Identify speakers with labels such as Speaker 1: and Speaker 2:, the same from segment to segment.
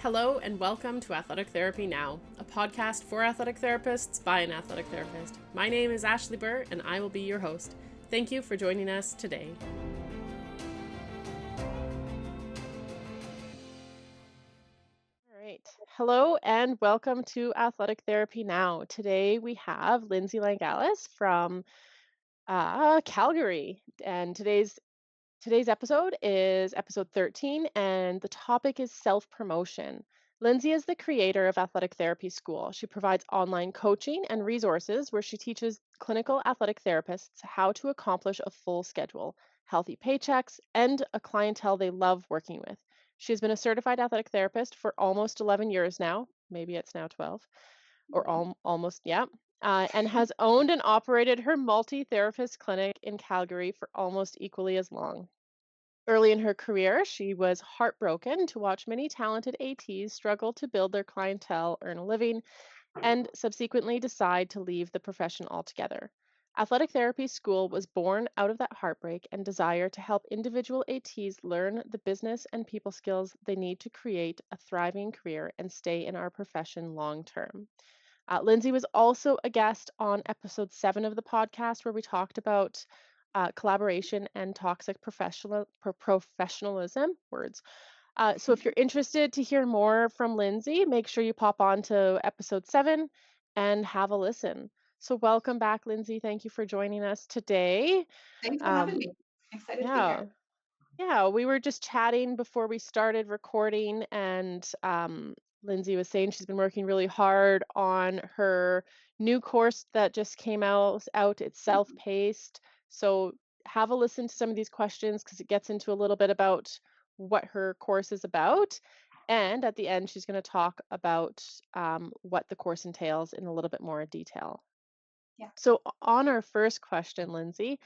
Speaker 1: Hello and welcome to Athletic Therapy Now, a podcast for athletic therapists by an athletic therapist. My name is Ashley Burr and I will be your host. Thank you for joining us today. All right. Hello and welcome to Athletic Therapy Now. Today we have Lindsay Langalis from Calgary, and Today's episode is episode 13, and the topic is self-promotion. Lindsay is the creator of Athletic Therapy School. She provides online coaching and resources where she teaches clinical athletic therapists how to accomplish a full schedule, healthy paychecks, and a clientele they love working with. She has been a certified athletic therapist for almost 11 years now. Maybe it's now 12 or almost, yeah. And has owned and operated her multi-therapist clinic in Calgary for almost equally as long. Early in her career, she was heartbroken to watch many talented ATs struggle to build their clientele, earn a living, and subsequently decide to leave the profession altogether. Athletic Therapy School was born out of that heartbreak and desire to help individual ATs learn the business and people skills they need to create a thriving career and stay in our profession long term. Lindsay was also a guest on episode 7 of the podcast, where we talked about collaboration and toxic professionalism words. So if you're interested to hear more from Lindsay, make sure you pop on to episode 7 and have a listen. So welcome back, Lindsay. Thank you for joining us today.
Speaker 2: Thanks for having
Speaker 1: Um,
Speaker 2: me. Excited to be
Speaker 1: yeah,
Speaker 2: here.
Speaker 1: yeah, we were just chatting before we started recording, and Lindsay was saying she's been working really hard on her new course that just came out. It's
Speaker 2: Mhm.
Speaker 1: self-paced. So have a listen to some of these questions because it gets into a little bit about what her course is about. And at the end, she's going to talk about what the course entails in a little bit more detail.
Speaker 2: Yeah.
Speaker 1: So, on our first question, Lindsay,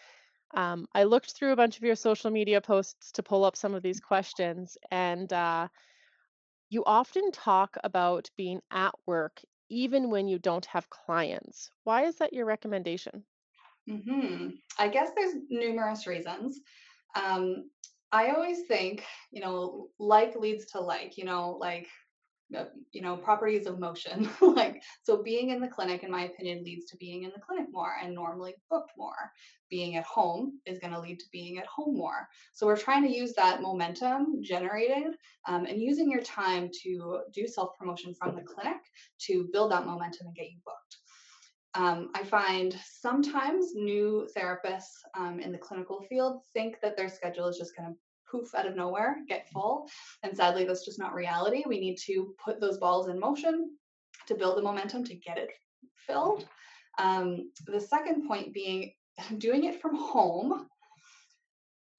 Speaker 1: I looked through a bunch of your social media posts to pull up some of these questions, and you often talk about being at work even when you don't have clients. Why is that your recommendation?
Speaker 2: I guess there's numerous reasons. Um, I always think, like leads to like, properties of motion. Like, so being in the clinic, in my opinion, leads to being in the clinic more and normally booked more. Being at home is going to lead to being at home more. So we're trying to use that momentum generated and using your time to do self promotion from the clinic to build that momentum and get you booked. I find sometimes new therapists in the clinical field think that their schedule is just going to poof out of nowhere, get full. And sadly, that's just not reality. We need to put those balls in motion to build the momentum to get it filled. The second point being doing it from home.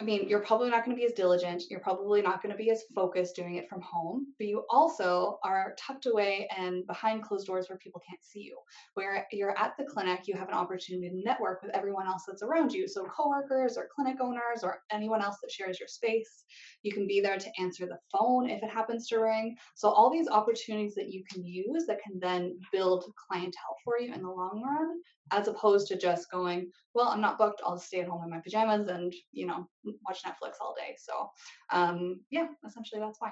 Speaker 2: I mean, you're probably not going to be as diligent. You're probably not going to be as focused doing it from home, but you also are tucked away and behind closed doors where people can't see you. Where you're at the clinic, you have an opportunity to network with everyone else that's around you. So, coworkers or clinic owners or anyone else that shares your space. You can be there to answer the phone if it happens to ring. So, all these opportunities that you can use that can then build clientele for you in the long run, as opposed to just going, well, I'm not booked. I'll just stay at home in my pajamas and, watch Netflix all day. So, yeah, essentially that's why.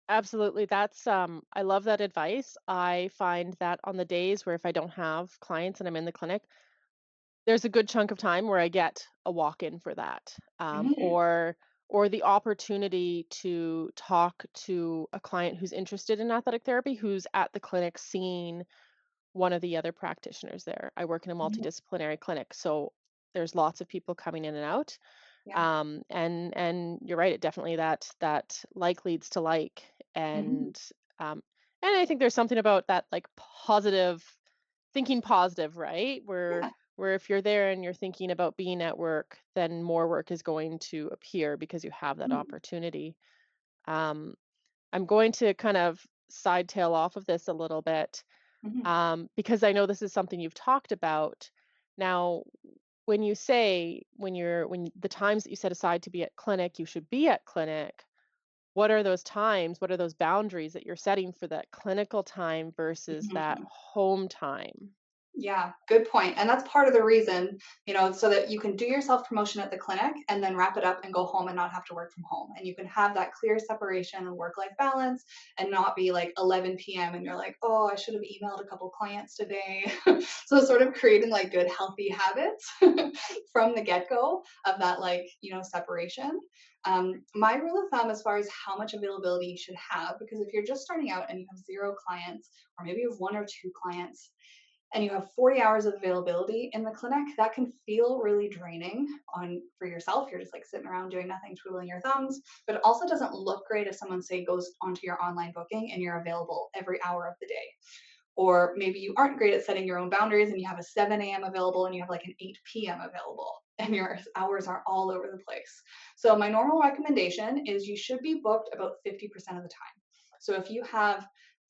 Speaker 1: Absolutely. I love that advice. I find that on the days where if I don't have clients and I'm in the clinic, there's a good chunk of time where I get a walk-in for that,
Speaker 2: Mhm.
Speaker 1: or the opportunity to talk to a client who's interested in athletic therapy, who's at the clinic seeing one of the other practitioners there. I work in a
Speaker 2: Mhm.
Speaker 1: multidisciplinary clinic, so there's lots of people coming in and out.
Speaker 2: Yeah.
Speaker 1: And you're right, it definitely that like leads to like,
Speaker 2: Mhm.
Speaker 1: um, and I think there's something about that like positive thinking positive, right?
Speaker 2: Yeah.
Speaker 1: Where if you're there and you're thinking about being at work, then more work is going to appear because you have that
Speaker 2: Mhm.
Speaker 1: opportunity. Um, I'm going to kind of side tail off of this a little bit,
Speaker 2: Mhm.
Speaker 1: because I know this is something you've talked about. Now, when you say when the times that you set aside to be at clinic, you should be at clinic. What are those times? What are those boundaries that you're setting for that clinical time versus that
Speaker 2: Mhm.
Speaker 1: home time?
Speaker 2: Yeah, good point. And that's part of the reason, so that you can do your self promotion at the clinic and then wrap it up and go home and not have to work from home. And you can have that clear separation and work life balance and not be like 11 p.m. and you're like, oh, I should have emailed a couple clients today. So, sort of creating like good, healthy habits from the get go of that, like, separation. My rule of thumb as far as how much availability you should have, because if you're just starting out and you have zero clients, or maybe you have one or two clients, and you have 40 hours of availability in the clinic, that can feel really draining on for yourself. You're just like sitting around doing nothing, twiddling your thumbs. But it also doesn't look great if someone, say, goes onto your online booking and you're available every hour of the day. Or maybe you aren't great at setting your own boundaries and you have a 7 a.m. available and you have like an 8 p.m. available and your hours are all over the place. So, my normal recommendation is you should be booked about 50% of the time. So, if you have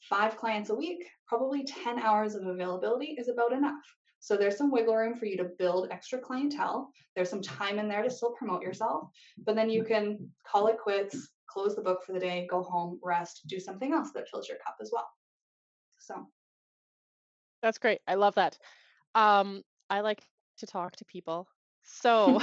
Speaker 2: 5 clients a week, probably 10 hours of availability is about enough. So, there's some wiggle room for you to build extra clientele. There's some time in there to still promote yourself, but then you can call it quits, close the book for the day, go home, rest, do something else that fills your cup as well. So,
Speaker 1: That's great. I love that. Um, I like to talk to people. So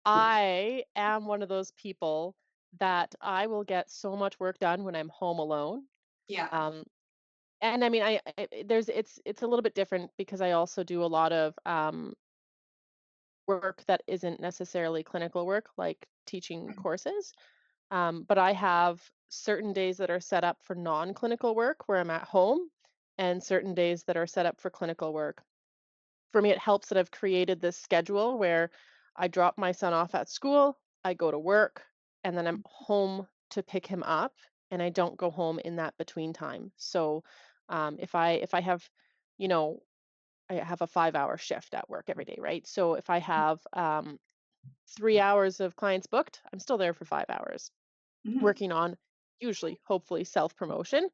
Speaker 1: I am one of those people that I will get so much work done when I'm home alone.
Speaker 2: yeah.
Speaker 1: Um, and I mean, there's it's a little bit different because I also do a lot of work that isn't necessarily clinical work, like teaching courses. But I have certain days that are set up for non-clinical work where I'm at home, and certain days that are set up for clinical work. For me, it helps that I've created this schedule where I drop my son off at school, I go to work, and then I'm home to pick him up, and I don't go home in that between time. So, if I have, you know, I have a 5-hour shift at work every day, right? So if I have 3 hours of clients booked, I'm still there for 5 hours,
Speaker 2: Mhm.
Speaker 1: working on usually, hopefully, self promotion,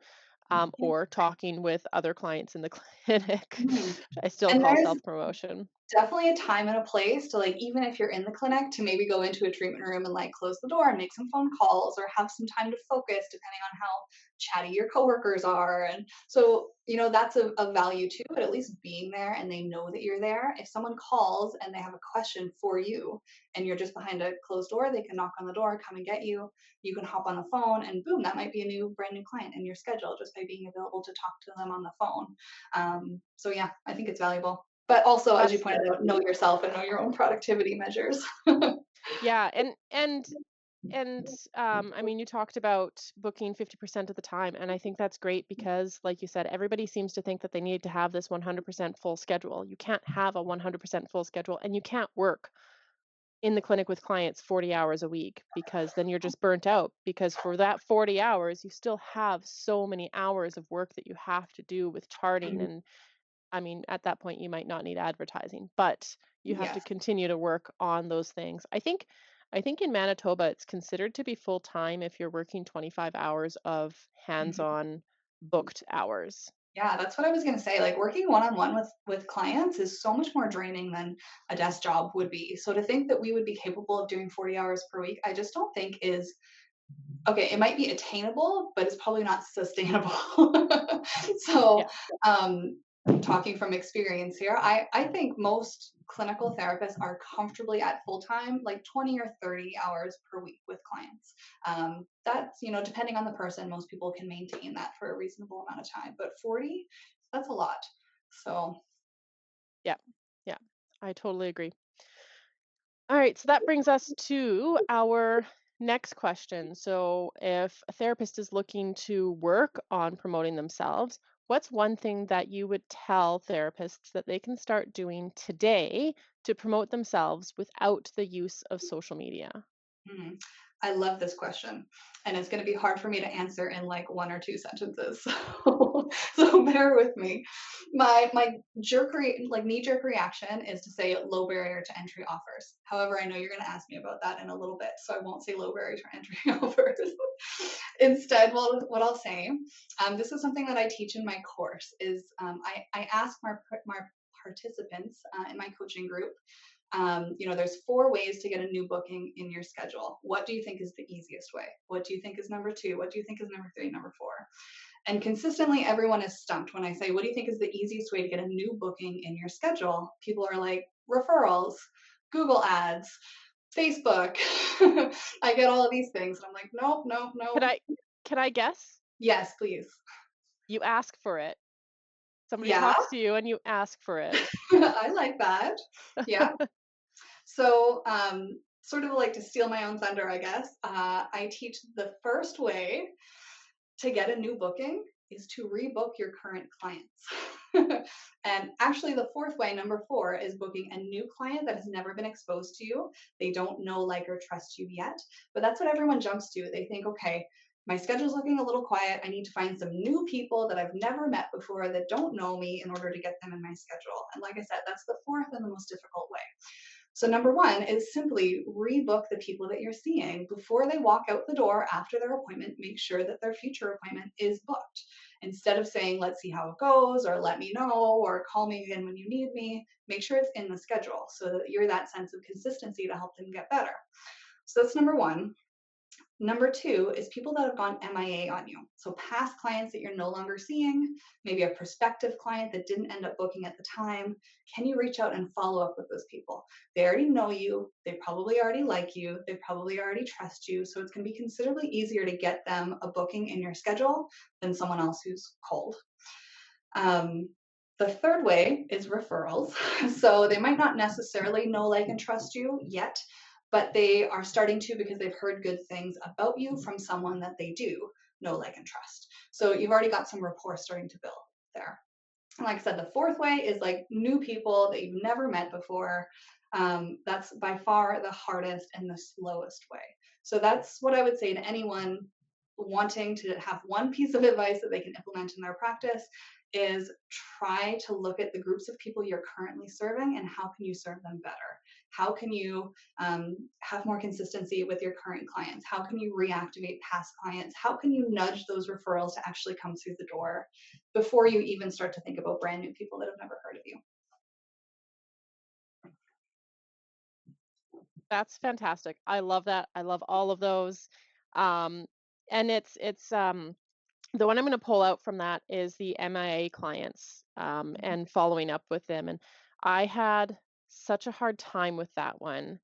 Speaker 2: Yeah.
Speaker 1: or talking with other clients in the clinic.
Speaker 2: Mhm.
Speaker 1: I still
Speaker 2: And
Speaker 1: call
Speaker 2: there's
Speaker 1: self promotion.
Speaker 2: definitely a time and a place to, like, even if you're in the clinic, to maybe go into a treatment room and like close the door and make some phone calls or have some time to focus depending on how chatty your coworkers are. And so, that's a value too, but at least being there and they know that you're there. If someone calls and they have a question for you and you're just behind a closed door, they can knock on the door, come and get you. You can hop on the phone and boom, that might be a brand new client in your schedule just by being available to talk to them on the phone. So yeah, I think it's valuable. But also, as you pointed
Speaker 1: Absolutely.
Speaker 2: out, know yourself and know your own productivity measures.
Speaker 1: Yeah, and I mean, you talked about booking 50% of the time, and I think that's great because, like you said, everybody seems to think that they need to have this 100% full schedule. You can't have a 100% full schedule, and you can't work in the clinic with clients 40 hours a week because then you're just burnt out because for that 40 hours you still have so many hours of work that you have to do with charting. And I mean, at that point, you might not need advertising, but you have to
Speaker 2: Yes.
Speaker 1: continue to work on those things. I think in Manitoba it's considered to be full time if you're working 25 hours of hands-on booked hours.
Speaker 2: Yeah, that's what I was gonna say. Like, working one on one with clients is so much more draining than a desk job would be. So to think that we would be capable of doing 40 hours per week, I just don't think is okay. It might be attainable, but it's probably not sustainable. So,
Speaker 1: Yeah.
Speaker 2: um, talking from experience here, I think most clinical therapists are comfortably at full time, like 20 or 30 hours per week with clients. That's, depending on the person, most people can maintain that for a reasonable amount of time, but 40, that's a lot. So,
Speaker 1: Yeah. Yeah. I totally agree. All right, so that brings us to our next question. So, if a therapist is looking to work on promoting themselves, what's one thing that you would tell therapists that they can start doing today to promote themselves without the use of social media?
Speaker 2: mm, I love this question, and it's going to be hard for me to answer in like one or two sentences. So bear with me. My like knee jerk reaction is to say low barrier to entry offers. However, I know you're going to ask me about that in a little bit, so I won't say low barrier to entry offers. Instead, what I'll say, this is something that I teach in my course, is I ask my participants in my coaching group, there's 4 ways to get a new booking in your schedule. What do you think is the easiest way? What do you think is number two? What do you think is number three, number four? And consistently, everyone is stumped when I say, what do you think is the easiest way to get a new booking in your schedule? People are like, referrals, Google ads, Facebook. I get all of these things. And I'm like, nope, nope,
Speaker 1: Can
Speaker 2: nope.
Speaker 1: I guess?
Speaker 2: Yes, please.
Speaker 1: You ask for it. Somebody
Speaker 2: Yeah,
Speaker 1: talks to you and you ask for it.
Speaker 2: I like that. Yeah. So, sort of like to steal my own thunder, I guess, I teach the first way to get a new booking is to rebook your current clients. And actually, the fourth way, number four, is booking a new client that has never been exposed to you. They don't know, like, or trust you yet. But that's what everyone jumps to. They think, okay, my schedule's looking a little quiet. I need to find some new people that I've never met before that don't know me in order to get them in my schedule. And like I said, that's the fourth and the most difficult way. So, number one is simply rebook the people that you're seeing before they walk out the door after their appointment. Make sure that their future appointment is booked. Instead of saying, let's see how it goes, or let me know, or call me again when you need me, make sure it's in the schedule so that you're that sense of consistency to help them get better. So, that's number one. Number two is people that have gone MIA on you. So, past clients that you're no longer seeing, maybe a prospective client that didn't end up booking at the time. Can you reach out and follow up with those people? They already know you. They probably already like you. They probably already trust you. So, it's going to be considerably easier to get them a booking in your schedule than someone else who's cold. Um, the third way is referrals. So they might not necessarily know, like, and trust you yet, but they are starting to because they've heard good things about you from someone that they do know, like, and trust. So you've already got some rapport starting to build there. And like I said, the fourth way is like new people that you've never met before. That's by far the hardest and the slowest way. So that's what I would say to anyone wanting to have one piece of advice that they can implement in their practice is try to look at the groups of people you're currently serving and how can you serve them better. How can you have more consistency with your current clients? How can you reactivate past clients? How can you nudge those referrals to actually come through the door before you even start to think about brand new people that have never heard of you?
Speaker 1: That's fantastic. I love that. I love all of those. Um, and it's the one I'm going to pull out from that is the MIA clients and following up with them. And I had such a hard time with that one.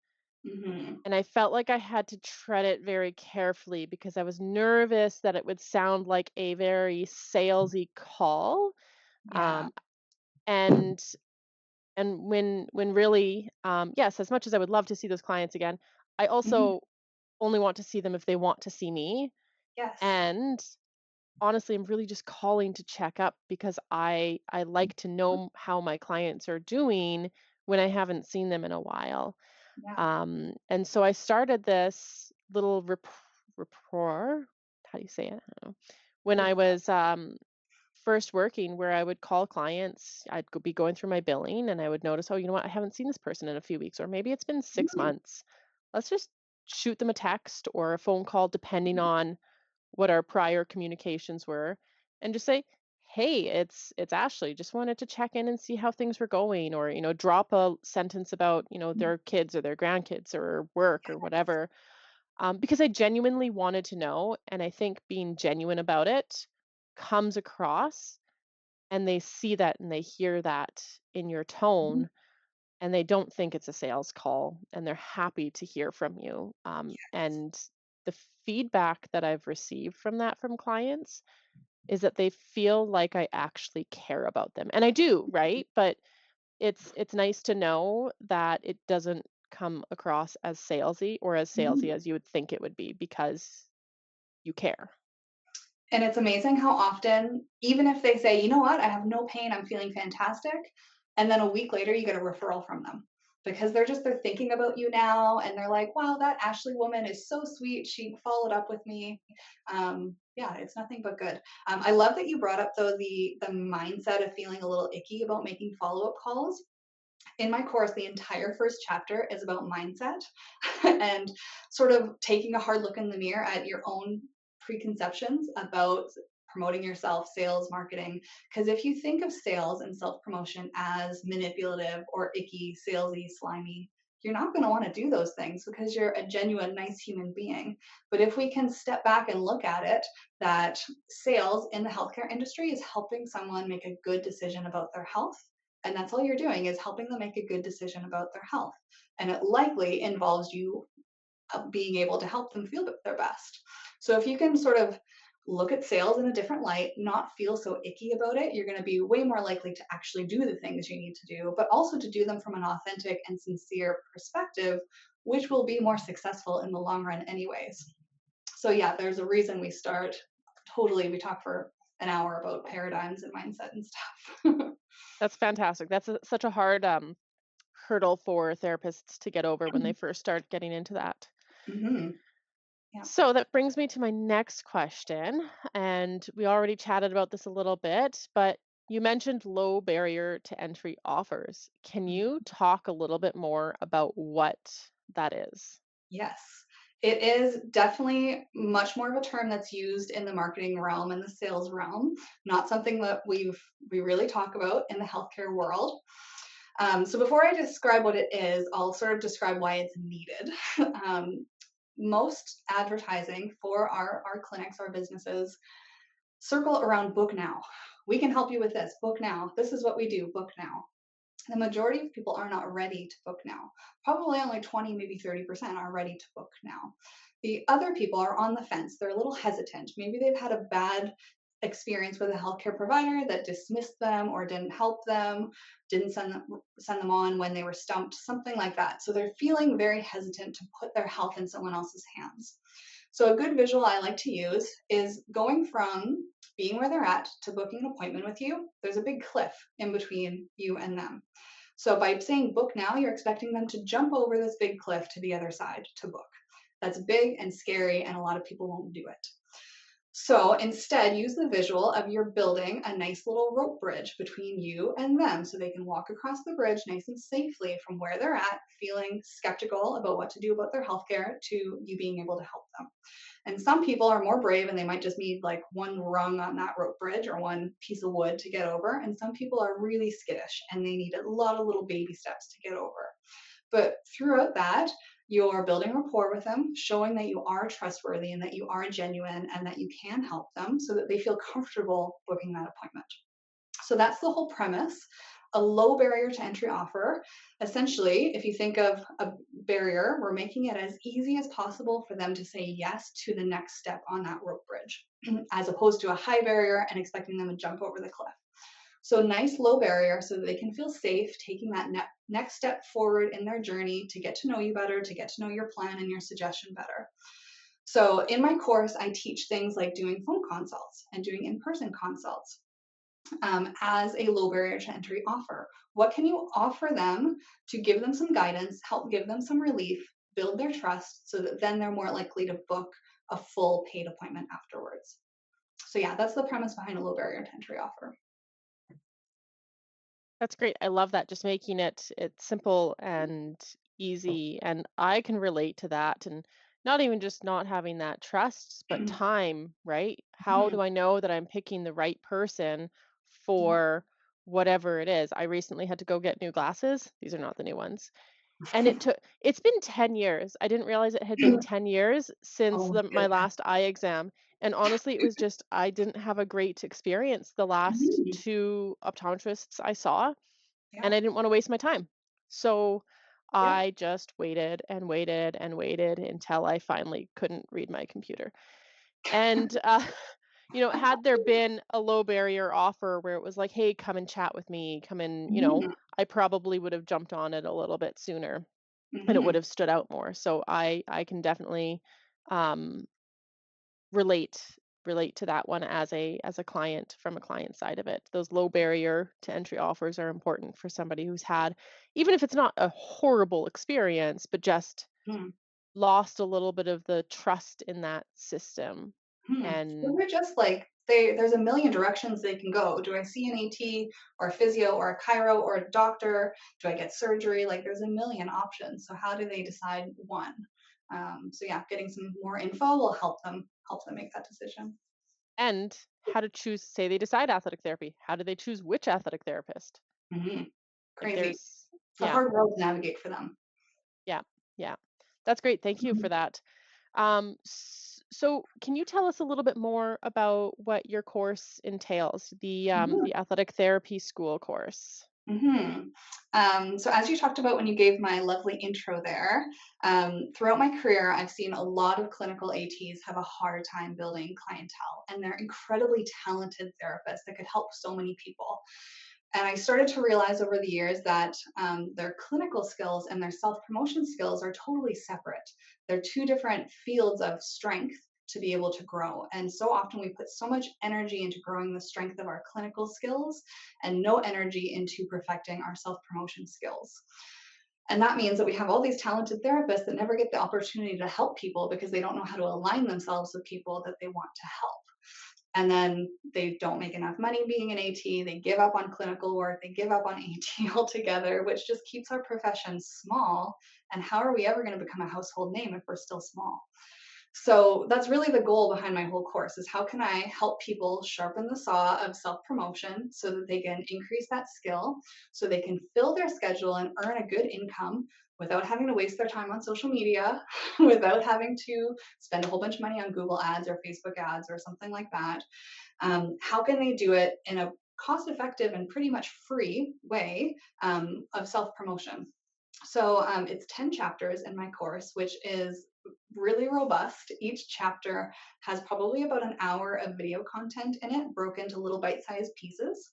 Speaker 2: Mm-hmm.
Speaker 1: And I felt like I had to tread it very carefully because I was nervous that it would sound like a very salesy call.
Speaker 2: Yeah.
Speaker 1: Um, and when really, yes, as much as I would love to see those clients again, I
Speaker 2: Hmm.
Speaker 1: also only want to see them if they want to see me.
Speaker 2: Yes.
Speaker 1: And honestly, I'm really just calling to check up because I like to know how my clients are doing when I haven't seen them in a while.
Speaker 2: Yeah.
Speaker 1: And so I started this little rapport. How do you say it? I don't know. When I
Speaker 2: Rapport.
Speaker 1: was first working, where I would call clients, be going through my billing, and I would notice, oh, you know what? I haven't seen this person in a few weeks, or maybe it's been six
Speaker 2: Mm-hmm.
Speaker 1: months. Let's just shoot them a text or a phone call, depending on what our prior communications were, and just say, "Hey, it's Ashley. Just wanted to check in and see how things were going," or drop a sentence about their kids or their grandkids or work or whatever, because I genuinely wanted to know, and I think being genuine about it comes across, and they see that and they hear that in your
Speaker 2: Mm-hmm.
Speaker 1: tone, and they don't think it's a sales call, and they're happy to hear from you. And the feedback that I've received from that from clients is that they feel like I actually care about them. And I do, right? But it's nice to know that it doesn't come across as salesy or as salesy
Speaker 2: Mm-hmm.
Speaker 1: as you would think it would be because you care.
Speaker 2: And it's amazing how often, even if they say, you know what, I have no pain, I'm feeling fantastic. And then a week later, you get a referral from them because they're thinking about you now. And they're like, wow, that Ashley woman is so sweet. She followed up with me. Yeah, it's nothing but good. I love that you brought up though the mindset of feeling a little icky about making follow-up calls. In my course, the entire first chapter is about mindset and sort of taking a hard look in the mirror at your own preconceptions about promoting yourself, sales, marketing. Because if you think of sales and self promotion as manipulative or icky, salesy, slimy, you're not going to want to do those things because you're a genuine, nice human being. But if we can step back and look at it, that sales in the healthcare industry is helping someone make a good decision about their health. And that's all you're doing is helping them make a good decision about their health. And it likely involves you being able to help them feel their best. So if you can sort of look at sales in a different light, not feel so icky about it, you're going to be way more likely to actually do the things you need to do, but also to do them from an authentic and sincere perspective, which will be more successful in the long run, anyways. So, yeah, there's a reason we start totally, we talk for an hour about paradigms and mindset and stuff.
Speaker 1: That's fantastic. That's such a hard hurdle for therapists to get over when they first start getting into that.
Speaker 2: Hmm. Yeah.
Speaker 1: So that brings me to my next question. And we already chatted about this a little bit, but you mentioned low barrier to entry offers. Can you talk a little bit more about what that is?
Speaker 2: Yes. It is definitely much more of a term that's used in the marketing realm and the sales realm, not something that we really talk about in the healthcare world. So before I describe what it is, I'll sort of describe why it's needed. Most advertising for our clinics, our businesses, circle around book now. We can help you with this. Book now. This is what we do. Book now. The majority of people are not ready to book now. Probably only 20, maybe 30% are ready to book now. The other people are on the fence. They're a little hesitant. Maybe they've had a bad experience with a healthcare provider that dismissed them or didn't help them, didn't send them on when they were stumped, something like that. So they're feeling very hesitant to put their health in someone else's hands. So a good visual I like to use is going from being where they're at to booking an appointment with you. There's a big cliff in between you and them. So by saying book now, you're expecting them to jump over this big cliff to the other side to book. That's big and scary, and a lot of people won't do it. So instead, use the visual of you're building a nice little rope bridge between you and them so they can walk across the bridge nice and safely from where they're at, feeling skeptical about what to do about their healthcare to you being able to help them. And some people are more brave and they might just need like one rung on that rope bridge or one piece of wood to get over. And some people are really skittish and they need a lot of little baby steps to get over. But throughout that, you're building rapport with them, showing that you are trustworthy and that you are genuine and that you can help them so that they feel comfortable booking that appointment. So that's the whole premise. A low barrier to entry offer. Essentially, if you think of a barrier, we're making it as easy as possible for them to say yes to the next step on that rope bridge, as opposed to a high barrier and expecting them to jump over the cliff. So nice low barrier so that they can feel safe taking that next step forward in their journey to get to know you better, to get to know your plan and your suggestion better. So in my course, I teach things like doing phone consults and doing in-person consults as a low barrier to entry offer. What can you offer them to give them some guidance, help give them some relief, build their trust so that then they're more likely to book a full paid appointment afterwards? So yeah, that's the premise behind a low barrier to entry offer.
Speaker 1: That's great. I love that. Just making it simple and easy. And I can relate to that. And not even just not having that trust, but time, right? How
Speaker 2: Mhm.
Speaker 1: do I know that I'm picking the right person
Speaker 2: Yeah.
Speaker 1: for whatever it is? I recently had to go get new glasses. These are not the new ones. And it's been 10 years. I didn't realize it had been 10 years since
Speaker 2: Oh my
Speaker 1: my
Speaker 2: goodness.
Speaker 1: last eye exam. And honestly, it was just I didn't have a great experience the last
Speaker 2: Mhm.
Speaker 1: 2 optometrists I saw,
Speaker 2: Yeah.
Speaker 1: and I didn't want to waste my time. So
Speaker 2: Yeah.
Speaker 1: I just waited and waited and waited until I finally couldn't read my computer. And had there been a low barrier offer where it was like, "Hey, come and chat with me, come and,"
Speaker 2: Mhm.
Speaker 1: I probably would have jumped on it a little bit sooner and it would
Speaker 2: Mhm.
Speaker 1: have stood out more. So I can definitely um relate relate to that one as a client from a client side of it. Those low barrier to entry offers are important for somebody who's had, even if it's not a horrible experience, but just
Speaker 2: Mhm.
Speaker 1: lost a little bit of the trust in that system.
Speaker 2: Or
Speaker 1: And
Speaker 2: they're just like there's a million directions they can go. Do I see an AT or a physio or a chiro or a doctor? Do I get surgery? Like there's a million options. So how do they decide one? So yeah, getting some more info will help them make that decision.
Speaker 1: and how to choose, say they decide athletic therapy, how do they choose which athletic therapist?
Speaker 2: Hmm.
Speaker 1: Like
Speaker 2: Crazy.
Speaker 1: there's
Speaker 2: It's a
Speaker 1: yeah.
Speaker 2: hard world to navigate for them.
Speaker 1: Yeah. Yeah. That's great. Thank you for
Speaker 2: Mhm.
Speaker 1: that. So can you tell us a little bit more about what your course entails,
Speaker 2: Mhm.
Speaker 1: the athletic therapy school course?
Speaker 2: Mhm. So as you talked about when you gave my lovely intro there, throughout my career, I've seen a lot of clinical ATs have a hard time building clientele, and they're incredibly talented therapists that could help so many people. And I started to realize over the years that their clinical skills and their self promotion skills are totally separate. They're two different fields of strength to be able to grow. And so often we put so much energy into growing the strength of our clinical skills and no energy into perfecting our self promotion skills. And that means that we have all these talented therapists that never get the opportunity to help people because they don't know how to align themselves with people that they want to help. And then they don't make enough money being an AT. They give up on clinical work. They give up on AT altogether, which just keeps our profession small. And how are we ever going to become a household name if we're still small? So that's really the goal behind my whole course is how can I help people sharpen the saw of self-promotion so that they can increase that skill, so they can fill their schedule and earn a good income without having to waste their time on social media, without having to spend a whole bunch of money on Google ads or Facebook ads or something like that. How can they do it in a cost effective and pretty much free way of self promotion? So it's 10 chapters in my course, which is really robust. Each chapter has probably about an hour of video content in it, broken into little bite sized pieces.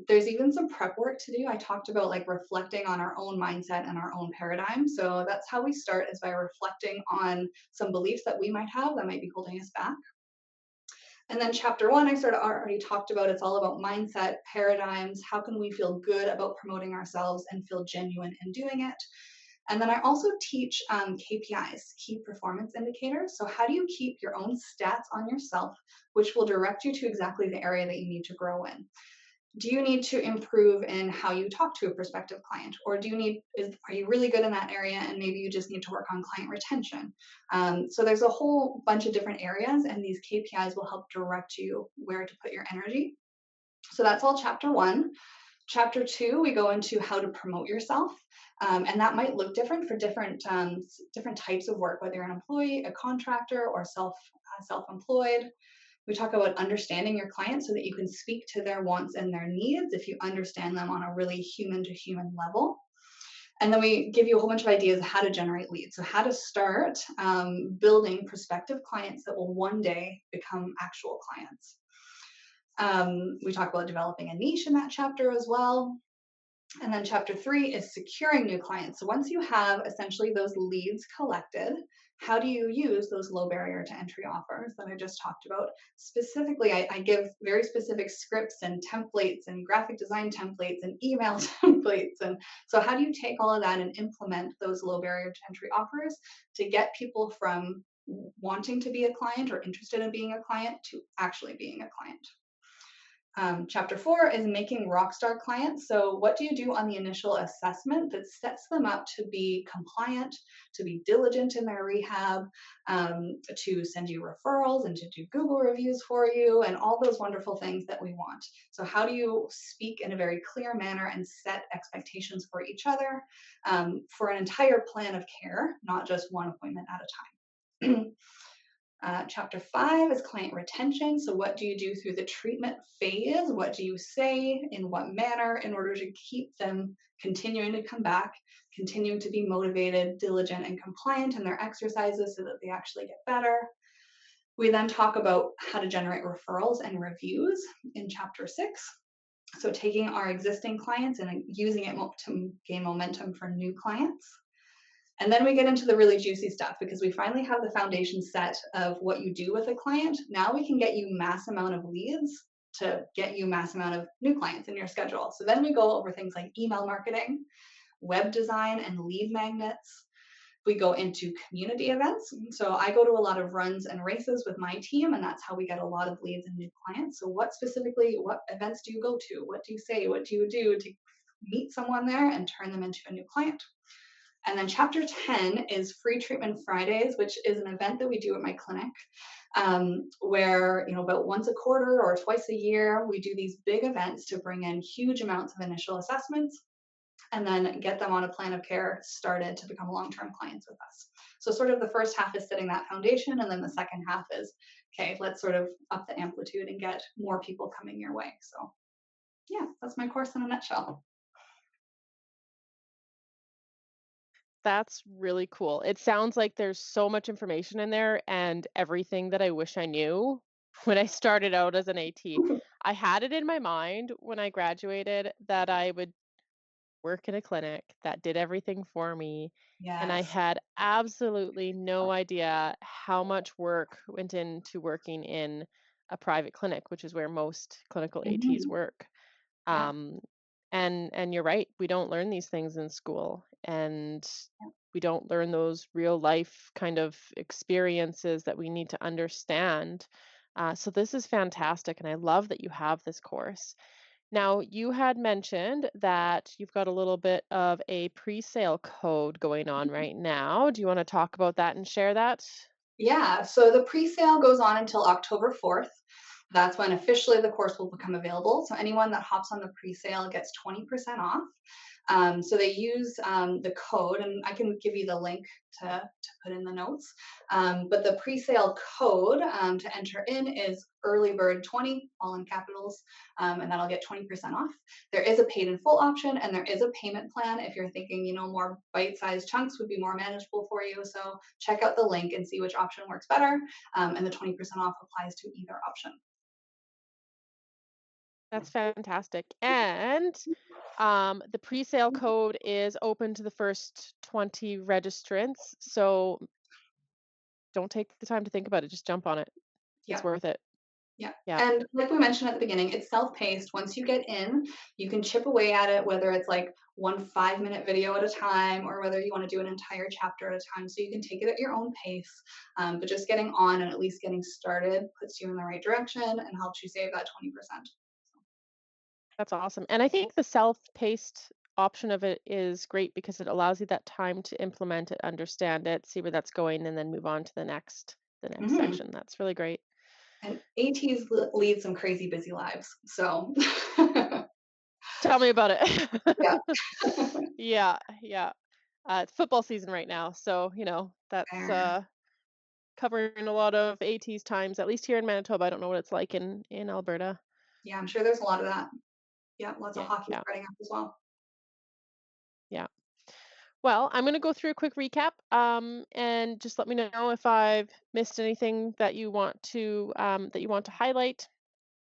Speaker 2: There's even some prep work to do. I talked about like reflecting on our own mindset and our own paradigm. So that's how we start is by reflecting on some beliefs that we might have that might be holding us back. And then chapter one, I sort of already talked about it's all about mindset, paradigms, how can we feel good about promoting ourselves and feel genuine in doing it. And then I also teach KPIs, key performance indicators. So, how do you keep your own stats on yourself, which will direct you to exactly the area that you need to grow in? Do you need to improve in how you talk to a prospective client, or are you really good in that area and maybe you just need to work on client retention? So there's a whole bunch of different areas, and these KPIs will help direct you where to put your energy. So that's all chapter one. Chapter two, we go into how to promote yourself, and that might look different for different types of work, whether you're an employee, a contractor, or self-employed. We talk about understanding your clients so that you can speak to their wants and their needs if you understand them on a really human to human level. And then we give you a whole bunch of ideas how to generate leads. So, how to start building prospective clients that will one day become actual clients. We talk about developing a niche in that chapter as well. And then chapter three is securing new clients. So once you have essentially those leads collected, how do you use those low barrier to entry offers that I just talked about? Specifically, I give very specific scripts and templates and graphic design templates and email templates. And so, how do you take all of that and implement those low barrier to entry offers to get people from wanting to be a client or interested in being a client to actually being a client? Chapter four is making rockstar clients. So, what do you do on the initial assessment that sets them up to be compliant, to be diligent in their rehab, to send you referrals and to do Google reviews for you, and all those wonderful things that we want? So, how do you speak in a very clear manner and set expectations for each other for an entire plan of care, not just one appointment at a time? Chapter five is client retention. So, what do you do through the treatment phase? What do you say in what manner in order to keep them continuing to come back, continuing to be motivated, diligent, and compliant in their exercises so that they actually get better? We then talk about how to generate referrals and reviews in chapter six. So, taking our existing clients and using it to gain momentum for new clients. And then we get into the really juicy stuff because we finally have the foundation set of what you do with a client. Now we can get you mass amount of leads to get you mass amount of new clients in your schedule. So then we go over things like email marketing, web design, and lead magnets. We go into community events. So I go to a lot of runs and races with my team, and that's how we get a lot of leads and new clients. So what events do you go to? What do you say? What do you do to meet someone there and turn them into a new client? And then chapter 10 is Free Treatment Fridays, which is an event that we do at my clinic, where, about once a quarter or twice a year, we do these big events to bring in huge amounts of initial assessments. and then get them on a plan of care started to become long-term clients with us. So sort of the first half is setting that foundation, and then the second half is, okay, let's sort of up the amplitude and get more people coming your way. So yeah, that's my course in a nutshell.
Speaker 1: That's really cool. It sounds like there's so much information in there and everything that I wish I knew when I started out as an AT. I had it in my mind when I graduated that I would work in a clinic that did everything for me. And I
Speaker 2: Yes.
Speaker 1: had absolutely no idea how much work went into working in a private clinic, which is where most clinical ATs
Speaker 2: Mhm.
Speaker 1: work.
Speaker 2: Yeah.
Speaker 1: Um, and you're right, we don't learn these things in school, and
Speaker 2: Yeah.
Speaker 1: we don't learn those real life kind of experiences that we need to understand. So this is fantastic, and I love that you have this course. Now, you had mentioned that you've got a little bit of a pre-sale code going on right now. Do you want to talk about that and share that?
Speaker 2: Yeah, so the pre-sale goes on until October 4th. That's when officially the course will become available. So anyone that hops on the pre-sale gets 20% off. So they use the code, and I can give you the link to put in the notes. But the pre-sale code to enter in is early bird 20, all in capitals, and that'll get 20% off. There is a paid in full option, and there is a payment plan if you're thinking, more bite-sized chunks would be more manageable for you. So check out the link and see which option works better. And the 20% off applies to either option.
Speaker 1: That's fantastic. And the pre-sale code is open to the first 20 registrants. So don't take the time to think about it. Just jump on it. It's
Speaker 2: Yep.
Speaker 1: worth it.
Speaker 2: Yeah.
Speaker 1: Yeah.
Speaker 2: And like we mentioned at the beginning, it's self-paced. Once you get in, you can chip away at it, whether it's like one 5-minute video at a time or whether you want to do an entire chapter at a time. So you can take it at your own pace. But just getting on and at least getting started puts you in the right direction and helps you save that 20%.
Speaker 1: That's awesome. And I think the self-paced option of it is great because it allows you that time to implement it, understand it, see where that's going, and then move on to the next
Speaker 2: Hmm.
Speaker 1: section. That's really great.
Speaker 2: And ATs lead some crazy busy lives. So,
Speaker 1: Tell me about it.
Speaker 2: yeah.
Speaker 1: Yeah, yeah. It's football season right now, so that's
Speaker 2: Fair.
Speaker 1: covering a lot of ATs times, at least here in Manitoba. I don't know what it's like in Alberta.
Speaker 2: Yeah, I'm sure there's a lot of that. Yeah, lots of
Speaker 1: Yeah,
Speaker 2: hockey
Speaker 1: yeah,
Speaker 2: spreading up as well.
Speaker 1: yeah. Well, I'm going to go through a quick recap, and just let me know if I've missed anything that you want to highlight.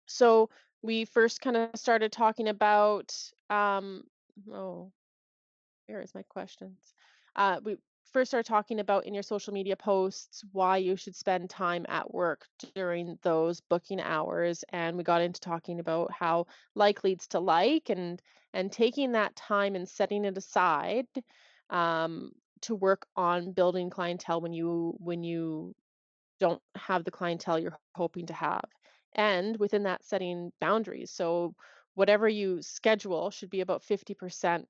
Speaker 1: So we first kind of started talking about, oh, where is my questions? We first started talking about in your social media posts why you should spend time at work during those booking hours, and we got into talking about how like leads to like, and taking that time and setting it aside um, to work on building clientele when you don't have the clientele you're hoping to have. And within that, setting boundaries. So whatever you schedule should be about 50%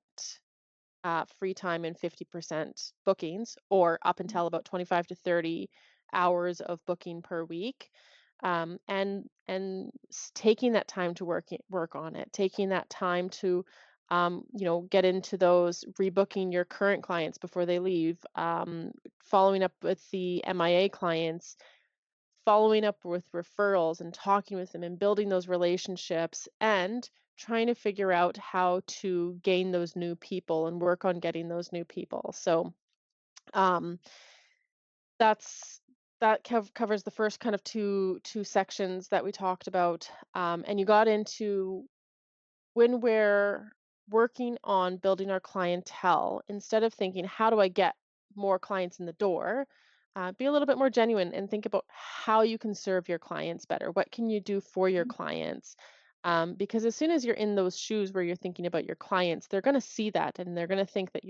Speaker 1: free time and 50% bookings, or up until about 25 to 30 hours of booking per week. And taking that time to work on it, taking that time to get into those rebooking your current clients before they leave, following up with the MIA clients, following up with referrals and talking with them and building those relationships, and trying to figure out how to gain those new people and work on getting those new people. So um, that's covers the first kind of two sections that we talked about, and you got into when we're working on building our clientele, instead of thinking, how do I get more clients in the door? Be a little bit more genuine and think about how you can serve your clients better. What can you do for your clients? Because as soon as you're in those shoes where you're thinking about your clients, they're going to see that and they're going to think that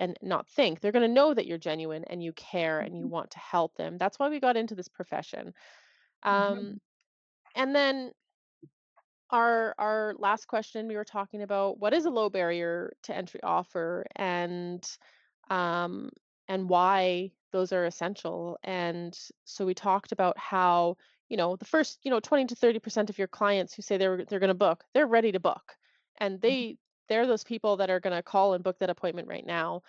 Speaker 1: and not think, they're going to know that you're genuine and you care and you
Speaker 2: Mhm.
Speaker 1: want to help them. That's why we got into this profession. Um,
Speaker 2: Mhm.
Speaker 1: and then our last question, we were talking about what is a low barrier to entry offer, um and why those are essential. And so we talked about how the first 20 to 30% of your clients who say they're going to book, they're ready to book, and they they're those people that are going to call and book that appointment right now.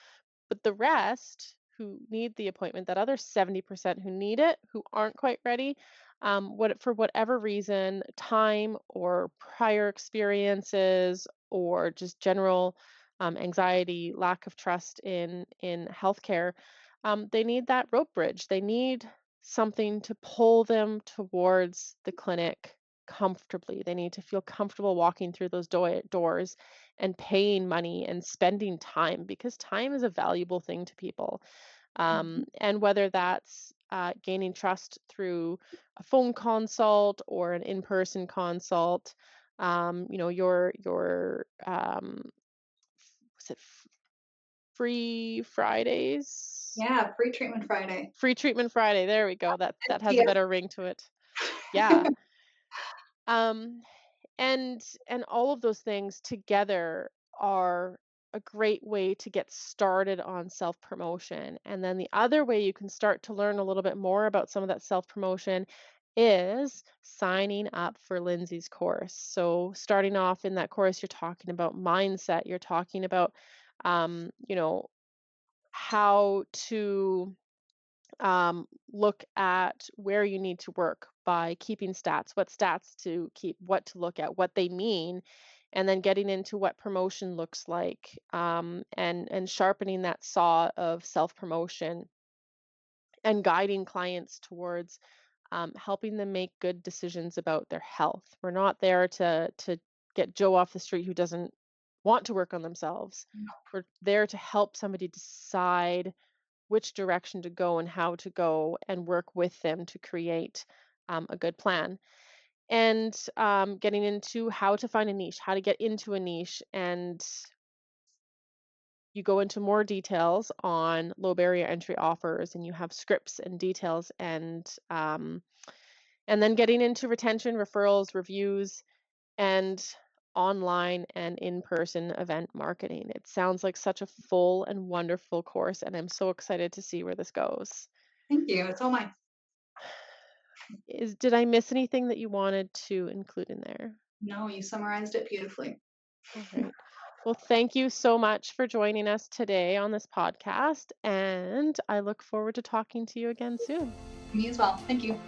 Speaker 1: But the rest who need the appointment, that other 70% who need it, who aren't quite ready, for whatever reason, time or prior experiences or just general anxiety, lack of trust in healthcare, they need that rope bridge. They need something to pull them towards the clinic comfortably. They need to feel comfortable walking through those doors and paying money and spending time, because time is a valuable thing to people.
Speaker 2: Mhm.
Speaker 1: And whether that's gaining trust through a phone consult or an in-person consult, your was it free Fridays?
Speaker 2: Yeah, free treatment Friday.
Speaker 1: Free treatment Friday. There we go. That has a
Speaker 2: Yes.
Speaker 1: better ring to it. Yeah. Um, and all of those things together are a great way to get started on self-promotion. And then the other way you can start to learn a little bit more about some of that self-promotion is signing up for Lindsay's course. So starting off in that course, you're talking about mindset, you're talking about how to look at where you need to work by keeping stats, what stats to keep, what to look at, what they mean, and then getting into what promotion looks like, and sharpening that saw of self promotion and guiding clients towards helping them make good decisions about their health. We're not there to get Joe off the street who doesn't want to work on themselves. We're there to help somebody decide which direction to go and how to go and work with them to create a good plan. And getting into how to find a niche, how to get into a niche. And you go into more details on low barrier entry offers, and you have scripts and details, and then getting into retention, referrals, reviews, and online and in-person event marketing. It sounds like such a full and wonderful course, and I'm so excited to see where this goes.
Speaker 2: Thank you. It's all mine.
Speaker 1: Did I miss anything that you wanted to include in there?
Speaker 2: No, you summarized it beautifully.
Speaker 1: All right. Well, thank you so much for joining us today on this podcast, and I look forward to talking to you again soon.
Speaker 2: Me as well. Thank you.